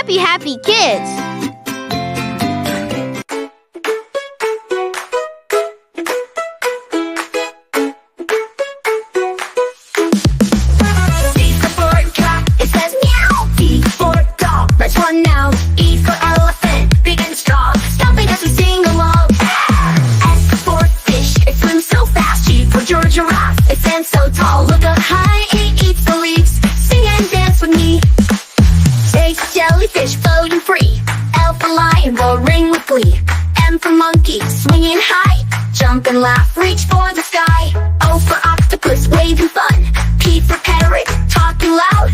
happy, happy kids. C for cat, it says meow. D for dog, let's run now. E for elephant, big and strong, stomping as we sing along. S for fish, it swims so fast. G for giraffe, it stands so tall. Look up high, it eats the leaves. Sing and dance with me. J for jellyfish, floating free. L for lion, roaring with glee. M for monkey, swinging high. Jump and laugh, reach for the sky. O for octopus, waving fun. P for parrot, talking loud.